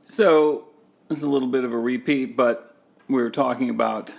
So this is a little bit of a repeat, but we were talking about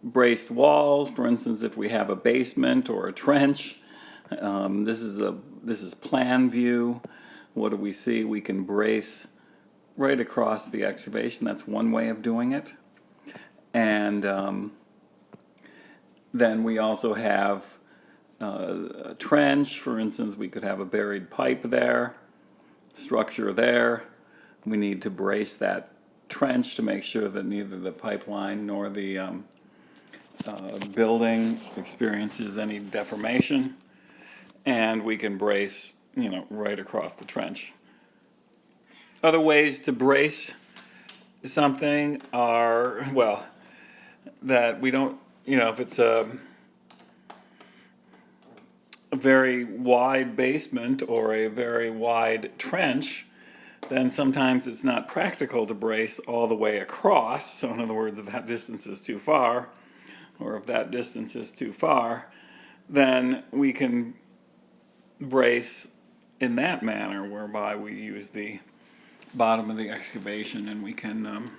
braced walls. For instance, if we have a basement or a trench, this is plan view. What do we see? We can brace right across the excavation. That's one way of doing it. And then we also have a trench. For instance, we could have a buried pipe there, structure there. We need to brace that trench to make sure that neither the pipeline nor the building experiences any deformation. And we can brace, right across the trench. Other ways to brace something are, well, that we don't, if it's a very wide basement or a very wide trench, then sometimes it's not practical to brace all the way across. So in other words, if that distance is too far, or if that distance is too far, then we can brace in that manner, whereby we use the bottom of the excavation and we can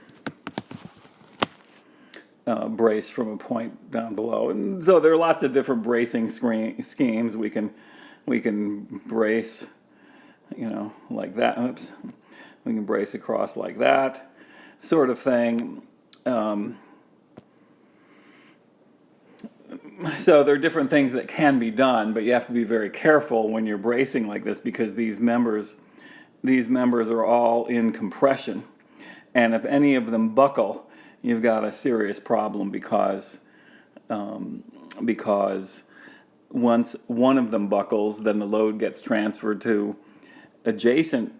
brace from a point down below. And so there are lots of different bracing schemes. We can brace, like that. Oops. We can brace across like that, sort of thing. So there are different things that can be done, but you have to be very careful when you're bracing like this, because these members are all in compression, and if any of them buckle, you've got a serious problem, because once one of them buckles, then the load gets transferred to adjacent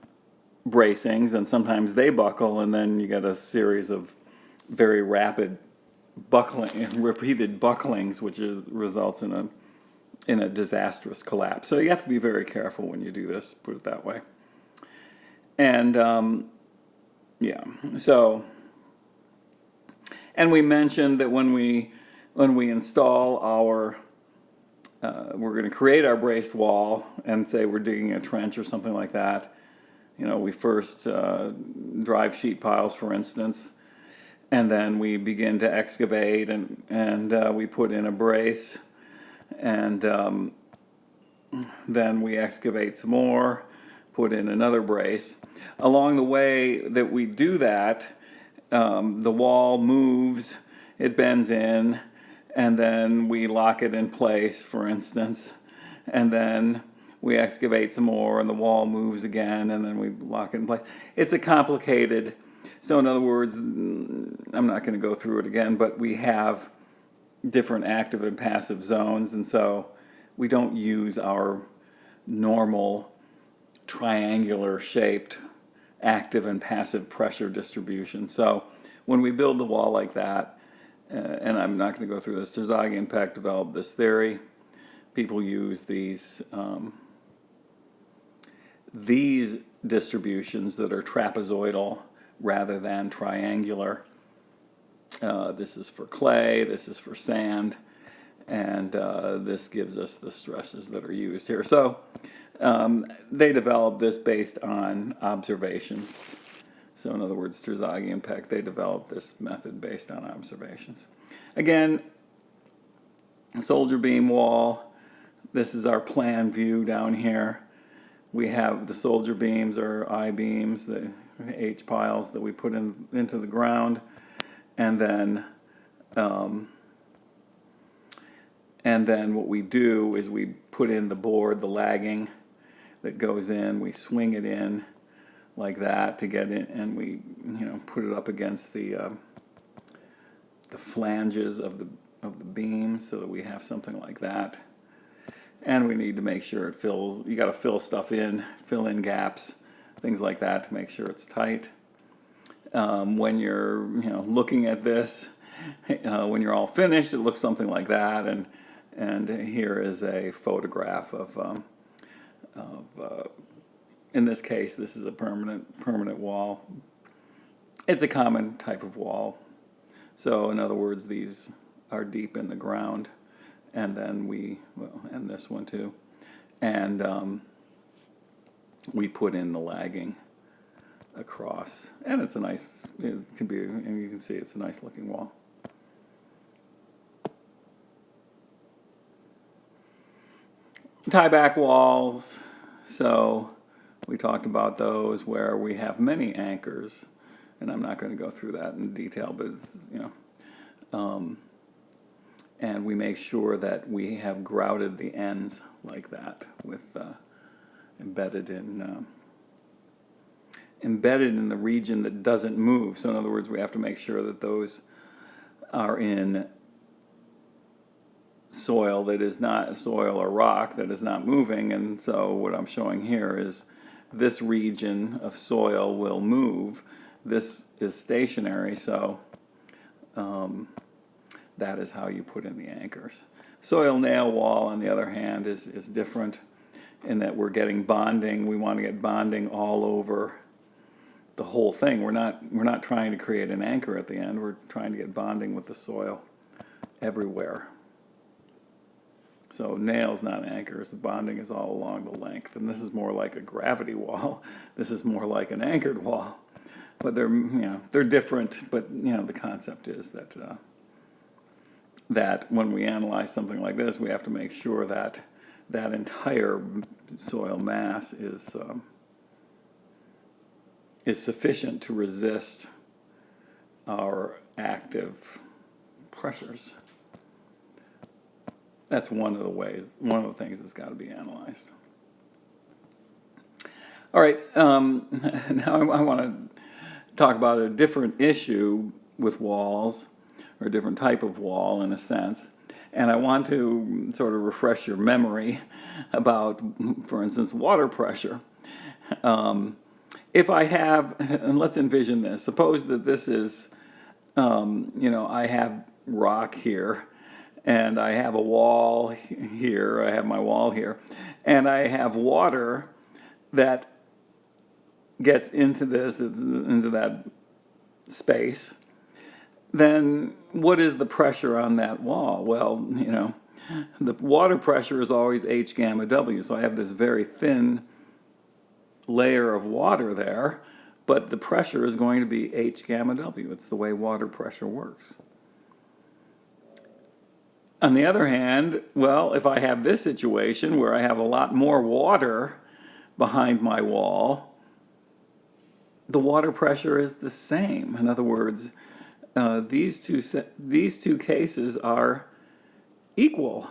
bracings, and sometimes they buckle, and then you get a series of very rapid repeated bucklings, which results in a disastrous collapse. So you have to be very careful when you do this, put it that way. And and we mentioned that when we install our we're going to create our braced wall, and say we're digging a trench or something like that. We first drive sheet piles, for instance, and then we begin to excavate, and we put in a brace, and then we excavate some more, put in another brace. Along the way that we do that, the wall moves, it bends in, and then we lock it in place, for instance, and then we excavate some more, and the wall moves again, and then we lock it in place. It's a complicated, so in other words, I'm not going to go through it again, but we have different active and passive zones, and so we don't use our normal triangular shaped active and passive pressure distribution. So when we build the wall like that, and I'm not going to go through this, Terzaghi and Peck developed this theory. People use these distributions that are trapezoidal rather than triangular. This is for clay, this is for sand, and this gives us the stresses that are used here. So they developed this based on observations. So in other words, Terzaghi and Peck, they developed this method based on observations. Again, soldier beam wall. This is our plan view down here. We have the soldier beams or I-beams, the H piles that we put into the ground, and then what we do is we put in the board, the lagging that goes in. We swing it in like that to get in, and we put it up against the flanges of the beams, so that we have something like that. And we need to make sure it fills. You got to fill stuff in, fill in gaps, things like that, to make sure it's tight. When you're looking at this, when you're all finished, it looks something like that. And here is a photograph of in this case, this is a permanent wall. It's a common type of wall. So in other words, these are deep in the ground. And then and this one too. And we put in the lagging across. And it's a nice, it can be, and you can see it's a nice looking wall. Tie back walls. So we talked about those where we have many anchors, and I'm not going to go through that in detail, but it's, and we make sure that we have grouted the ends like that with embedded in the region that doesn't move. So in other words, we have to make sure that those are in soil that is not soil or rock that is not moving. And so what I'm showing here is this region of soil will move. This is stationary, so that is how you put in the anchors. Soil nail wall, on the other hand, is different in that we're getting bonding. We want to get bonding all over the whole thing. We're not trying to create an anchor at the end. We're trying to get bonding with the soil everywhere. So nails, not anchors. The bonding is all along the length. And this is more like a gravity wall. This is more like an anchored wall. But they're different. But the concept is that that when we analyze something like this, we have to make sure that that entire soil mass is sufficient to resist our active pressures. That's one of the things that's got to be analyzed. All right, now I want to talk about a different issue with walls, or a different type of wall in a sense. And I want to sort of refresh your memory about, for instance, water pressure. If I have, and let's envision this, suppose that this is, I have rock here, and I have a wall here, I have my wall here, and I have water that gets into that space. Then what is the pressure on that wall? Well, the water pressure is always H gamma W. So I have this very thin layer of water there, but the pressure is going to be H gamma W. It's the way water pressure works. On the other hand, well, if I have this situation where I have a lot more water behind my wall, the water pressure is the same. In other words, these two cases are equal.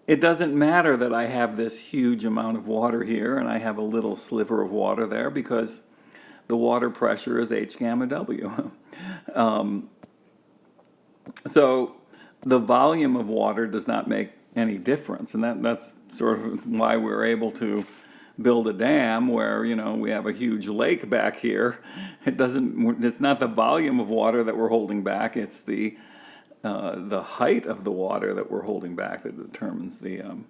It doesn't matter that I have this huge amount of water here and I have a little sliver of water there, because the water pressure is H gamma W. So the volume of water does not make any difference, and that's sort of why we're able to build a dam where we have a huge lake back here. It's not the volume of water that we're holding back, it's the height of the water that we're holding back that determines the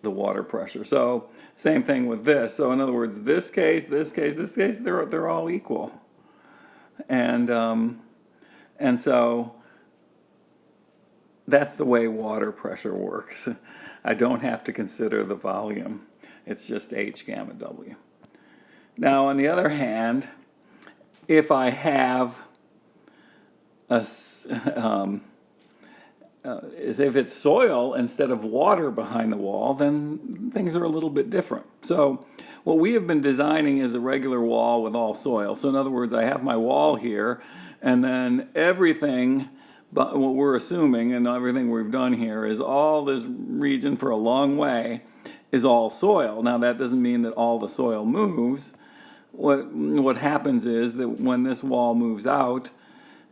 water pressure. So same thing with this. So in other words, this case, they're all equal, and so that's the way water pressure works. I don't have to consider the volume. It's just H gamma W. Now, on the other hand, if I have if it's soil instead of water behind the wall, then things are a little bit different. So what we have been designing is a regular wall with all soil. So in other words, I have my wall here, and then everything, but what we're assuming and everything we've done here is all this region for a long way is all soil. Now that doesn't mean that all the soil moves. What happens is that when this wall moves out,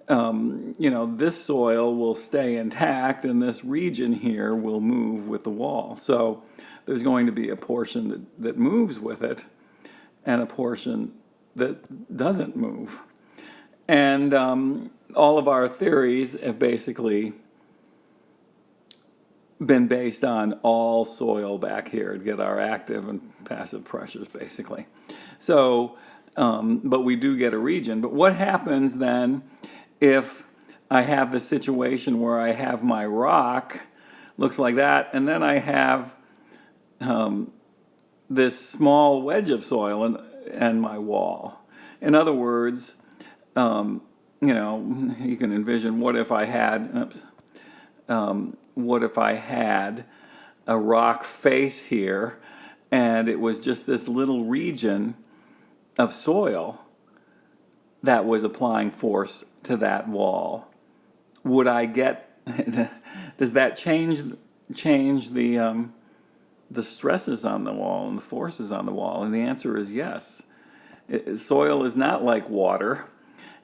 this soil will stay intact and this region here will move with the wall. So there's going to be a portion that moves with it and a portion that doesn't move. And all of our theories have basically been based on all soil back here to get our active and passive pressures, basically. So, but we do get a region. But what happens then if I have the situation where I have my rock, looks like that, and then I have this small wedge of soil, and my wall. In other words, you know, you can envision what if I had, what if I had a rock face here and it was just this little region of soil that was applying force to that wall. Would I get, does that change the stresses on the wall and the forces on the wall? And the answer is yes. Soil is not like water.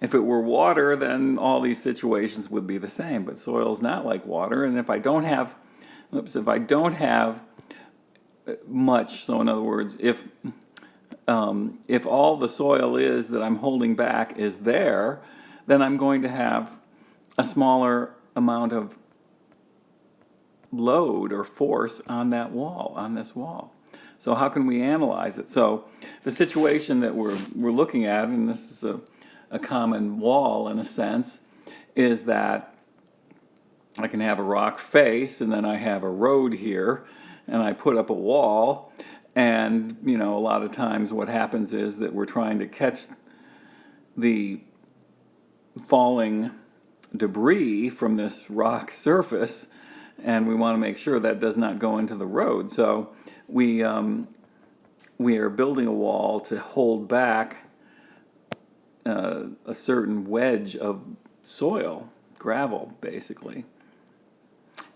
If it were water, then all these situations would be the same. But soil is not like water, and if I don't have much, so in other words, if all the soil is that I'm holding back is there, then I'm going to have a smaller amount of load or force on that wall, on this wall. So how can we analyze it? So the situation that we're looking at, and this is a common wall in a sense, is that I can have a rock face and then I have a road here and I put up a wall, and you know, a lot of times what happens is that we're trying to catch the falling debris from this rock surface, and we want to make sure that does not go into the road. So we are building a wall to hold back a certain wedge of soil, gravel, basically.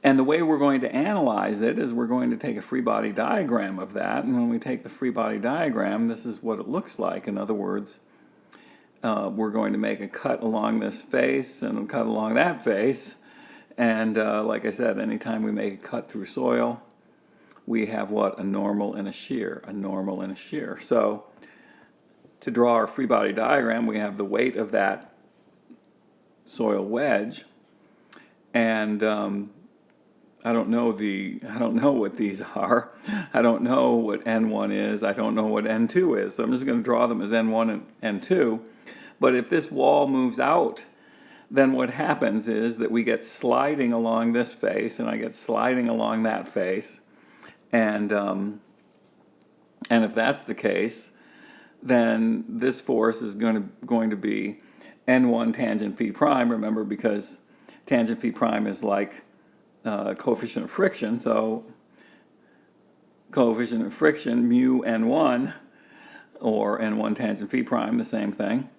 And the way we're going to analyze it is we're going to take a free body diagram of that, and when we take the free body diagram, this is what it looks like. In other words, we're going to make a cut along this face and a cut along that face. And like I said, anytime we make a cut through soil, we have what? A normal and a shear. A normal and a shear. So to draw our free body diagram, we have the weight of that soil wedge. And I don't know what these are. I don't know what N1 is. I don't know what N2 is. So I'm just going to draw them as N1 and N2. But if this wall moves out, then what happens is that we get sliding along this face, and I get sliding along that face. And if that's the case, then this force is going to be N1 tangent phi prime. Remember, because tangent phi prime is like coefficient of friction, so coefficient of friction mu N1 or N1 tangent phi prime, the same thing.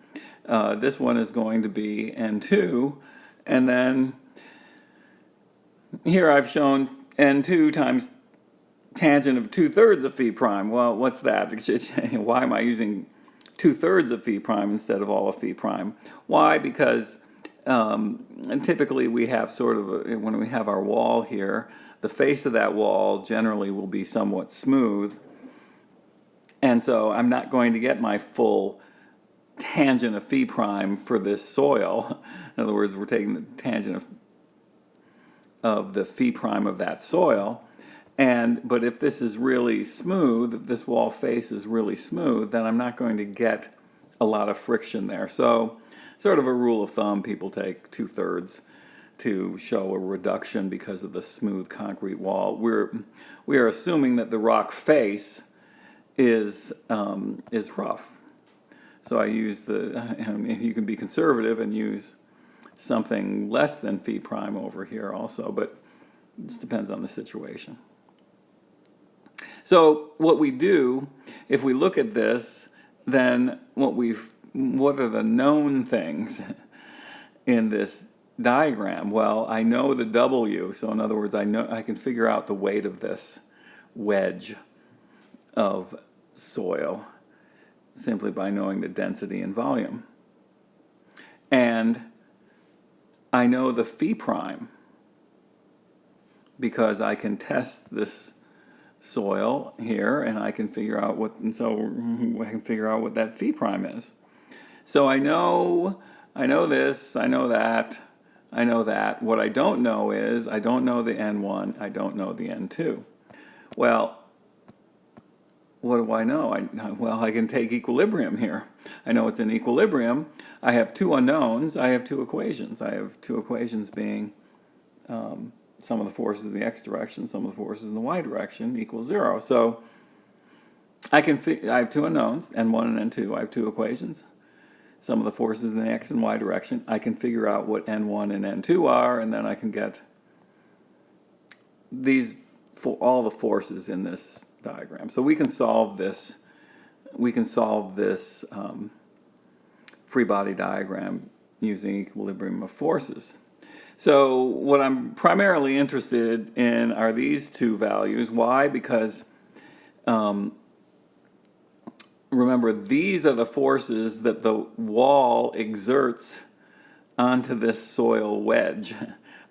This one is going to be N2, and then here I've shown N2 times tangent of 2/3 of phi prime. Well, what's that? Why am I using 2/3 of phi prime instead of all of phi prime? Why? Because and typically we have sort of, when we have our wall here, the face of that wall generally will be somewhat smooth. And so I'm not going to get my full tangent of phi prime for this soil. In other words, we're taking the tangent of the phi prime of that soil. But if this is really smooth, if this wall face is really smooth, then I'm not going to get a lot of friction there. So sort of a rule of thumb, people take 2/3 to show a reduction because of the smooth concrete wall. We are assuming that the rock face is rough. So I use you can be conservative and use something less than phi prime over here also, but it just depends on the situation. So what we do, if we look at this, then what are the known things in this diagram? Well, I know the W, so in other words, I can figure out the weight of this wedge of soil simply by knowing the density and volume. And I know the phi prime because I can test this soil here, and I can figure out what that phi prime is. So I know this, I know that, I know that. What I don't know is, I don't know the N1, I don't know the N2. Well, what do I know? I can take equilibrium here. I know it's in equilibrium. I have two unknowns, I have two equations. I have two equations being some of the forces in the x direction, some of the forces in the y direction equals 0. So I have two unknowns, N1 and N2. I have two equations. Some of the forces in the X and Y direction. I can figure out what N1 and N2 are, and then I can get these for all the forces in this diagram. So we can solve this. We can solve this free body diagram using equilibrium of forces. So what I'm primarily interested in are these two values. Why? Because remember, these are the forces that the wall exerts onto this soil wedge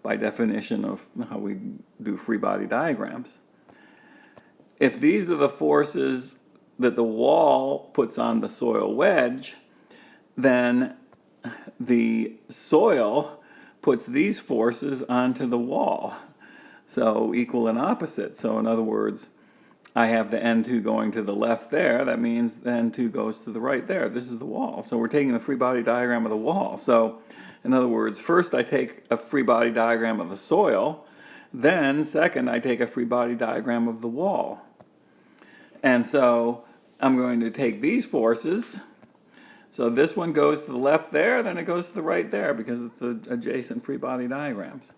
by definition of how we do free body diagrams. If these are the forces that the wall puts on the soil wedge, then the soil puts these forces onto the wall. So equal and opposite. So in other words, I have the N2 going to the left there. That means the N2 goes to the right there. This is the wall. So we're taking the free body diagram of the wall. So in other words, first I take a free body diagram of the soil. Then second, I take a free body diagram of the wall. And so I'm going to take these forces. So this one goes to the left there, then it goes to the right there because it's adjacent free body diagrams.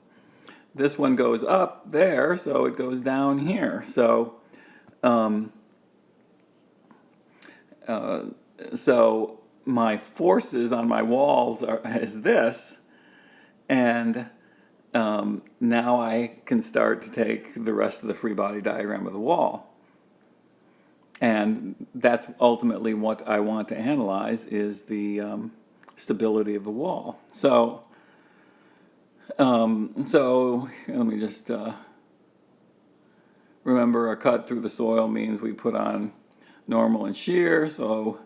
This one goes up there, so it goes down here. So so my forces on my walls is this, and now I can start to take the rest of the free body diagram of the wall. And that's ultimately what I want to analyze is the stability of the wall. So let me just remember a cut through the soil means we put on normal and shear. So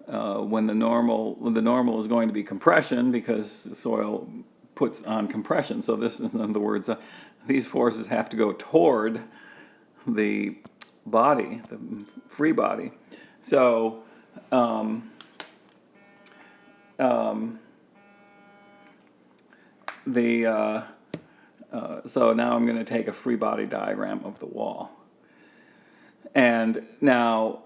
when the normal is going to be compression because the soil puts on compression. So this is, in other words, these forces have to go toward the body, the free body. So so now I'm going to take a free body diagram of the wall. And now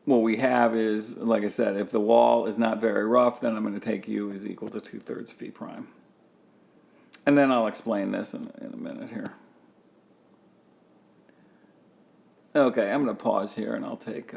what we have is, like I said, if the wall is not very rough, then I'm going to take U is equal to 2/3 phi prime. And then I'll explain this in a minute here. Okay, I'm going to pause here and I'll take